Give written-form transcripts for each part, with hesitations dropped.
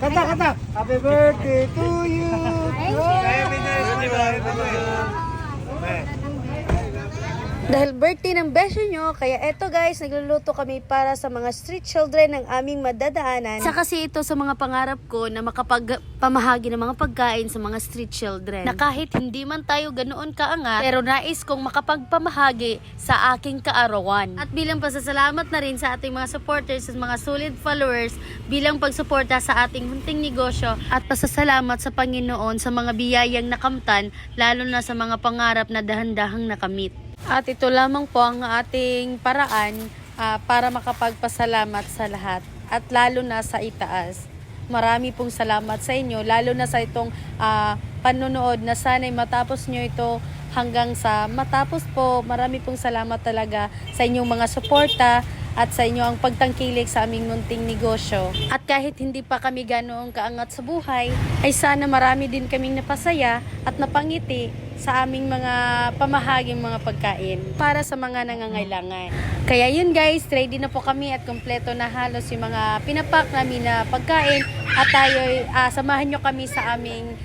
Kata, kata. Happy birthday to you. Happy birthday to you. Dahil birthday ng besyo nyo, kaya eto guys, nagluluto kami para sa mga street children ng aming madadaanan. Sa kasi ito sa mga pangarap ko na makapagpamahagi ng mga pagkain sa mga street children. Na kahit hindi man tayo ganoon kaangat, pero nais kong makapagpamahagi sa aking kaarawan. At bilang pasasalamat na rin sa ating mga supporters at mga solid followers, bilang pagsuporta sa ating munting negosyo, at pasasalamat sa Panginoon sa mga biyayang nakamtan, lalo na sa mga pangarap na dahan-dahang nakamit. At ito lamang po ang ating paraan para makapagpasalamat sa lahat at lalo na sa itaas. Marami pong salamat sa inyo, lalo na sa itong panunood na sana'y matapos nyo ito hanggang sa matapos po. Marami pong salamat talaga sa inyong mga suporta at sa inyo ang pagtangkilik sa aming munting negosyo. At kahit hindi pa kami ganoong kaangat sa buhay, ay sana marami din kaming napasaya at napangiti sa aming mga pamahaging mga pagkain para sa mga nangangailangan. Kaya yun guys, ready na po kami at kompleto na halos yung mga pinapak namin na pagkain at tayo samahan nyo kami sa aming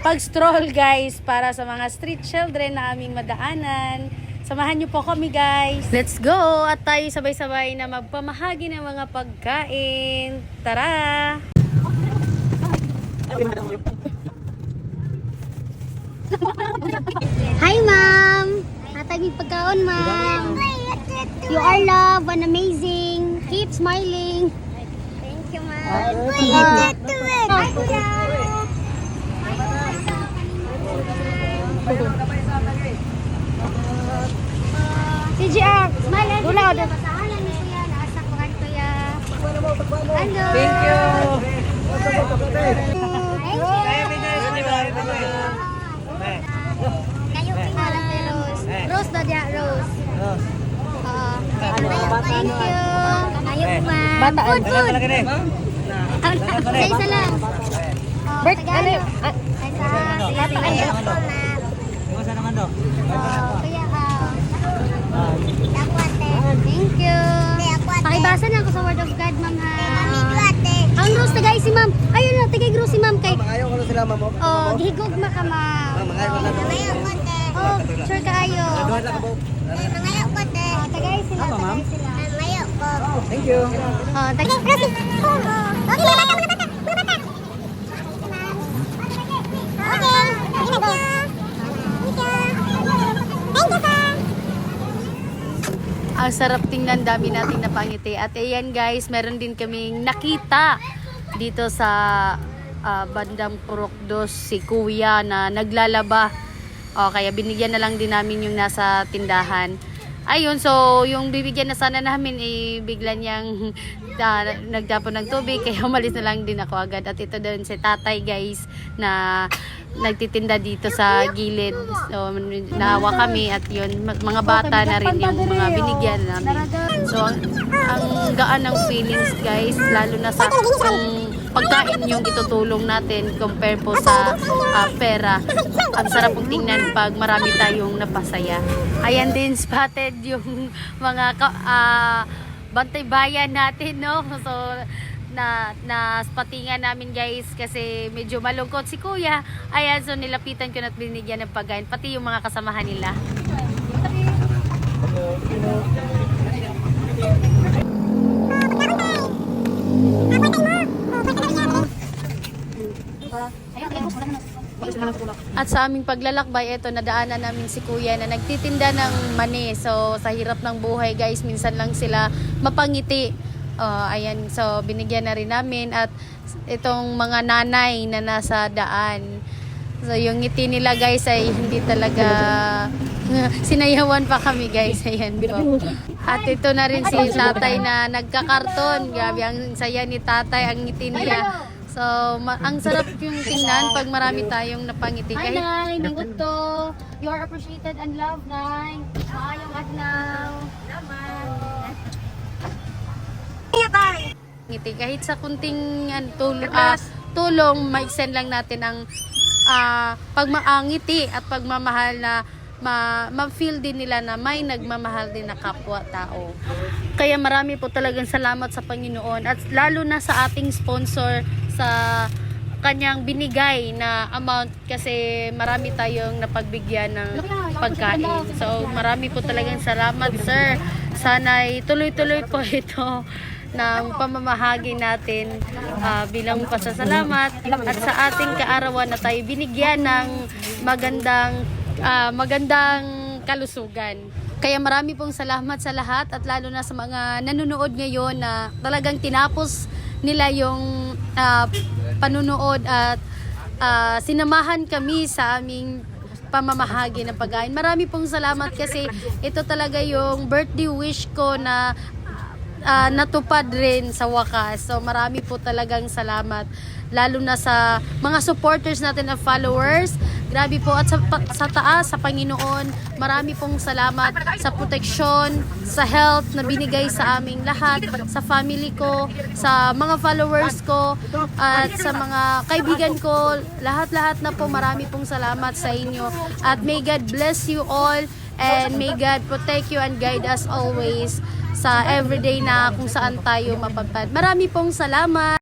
pag-stroll guys para sa mga street children na aming madaanan. Samahan nyo po kami guys. Let's go! At tayo sabay-sabay na magpamahagi ng mga pagkain. Tara! Hi, ma'am. Natagig pagkaon, ma'am. You are love and amazing. Keep smiling. Thank you, ma'am. Hi, kuya. CGR, smile and dula. Masahalan ni kuya. Naasak ko kan kuya. Hello. Thank you! Kayo pingalan ni Rose. Rose na dia, Rose. Thank you. Kayo ma'am. Bata, Food, food. Sa isa lang. Bert, ano? Kaya, thank you. Pakibasa na ako sa Word of God, ma'am ha. Ang Rose, tagay si ma'am. Ayun na, tagay Rose si ma'am kay. Ayaw ko na sila, ma'am. Oh, gihigog ma ka, ma'am. Oh, sure ka ayo. Oh, tagay sila, tagay sila. Thank you. Oh, tagay Rose. Okay, mga bata, mga bata. Okay, thank you. Ang sarap tingnan, dami nating napangiti. At ayan guys, meron din kaming nakita dito sa bandang Purok 2 si Kuya na naglalaba. O, kaya binigyan na lang din namin yung nasa tindahan. Ayun, so yung bibigyan na sana namin bigla niyang nagtapon ng tubig, kaya umalis na lang din ako agad. At ito din si tatay guys na nagtitinda dito sa gilid. So naawa kami at yun, mga bata na rin yung mga binigyan namin. So ang gaan ng feelings guys, lalo na sa pagkain yung itutulong natin compare po sa pera. Ang sarap pong tingnan pag marami tayong napasaya. Ayan din spotted yung mga bantay bayan natin, no? So na spatingan namin guys kasi medyo malungkot si kuya. Ayan, so nilapitan ko na at binigyan ng pagkain pati yung mga kasamahan nila. At sa aming paglalakbay, ito nadaanan namin si kuya na nagtitinda ng mani. So sa hirap ng buhay guys, minsan lang sila mapangiti. Ayan, so binigyan na rin namin. At itong mga nanay na nasa daan, so yung ngiti nila guys ay hindi talaga sinayawan pa kami guys. Ayan po. At ito na rin si tatay na nagkakarton. Grabe ang saya ni tatay, ang ngiti niya. So, ang sarap yung tingnan pag marami tayong napangiti. Hi, Nay. Nanggut to. You are appreciated and loved, Nay. Maayong adlaw. Ngiti. Kahit sa kunting tulong, ma-extend lang natin ang ngiti at pagmamahal na ma-feel din nila na may nagmamahal din na kapwa-tao. Kaya marami po talagang salamat sa Panginoon at lalo na sa ating sponsor sa kanyang binigay na amount kasi marami tayong napagbigyan ng pagkain. So marami po talagang salamat, sir. Sana'y tuloy-tuloy po ito ng pamamahagi natin bilang pasasalamat at sa ating kaarawan na tayo binigyan ng magandang kalusugan. Kaya marami pong salamat sa lahat at lalo na sa mga nanonood ngayon na talagang tinapos nila yung panunood at sinamahan kami sa aming pamamahagi ng pagkain. Marami pong salamat kasi ito talaga yung birthday wish ko na natupad rin sa wakas. So marami po talagang salamat lalo na sa mga supporters natin at followers. Grabe po at sa taas, sa Panginoon, marami pong salamat sa proteksyon, sa health na binigay sa aming lahat, sa family ko, sa mga followers ko, at sa mga kaibigan ko. Lahat-lahat na po, marami pong salamat sa inyo. At may God bless you all and may God protect you and guide us always sa everyday na kung saan tayo mapagpad. Marami pong salamat!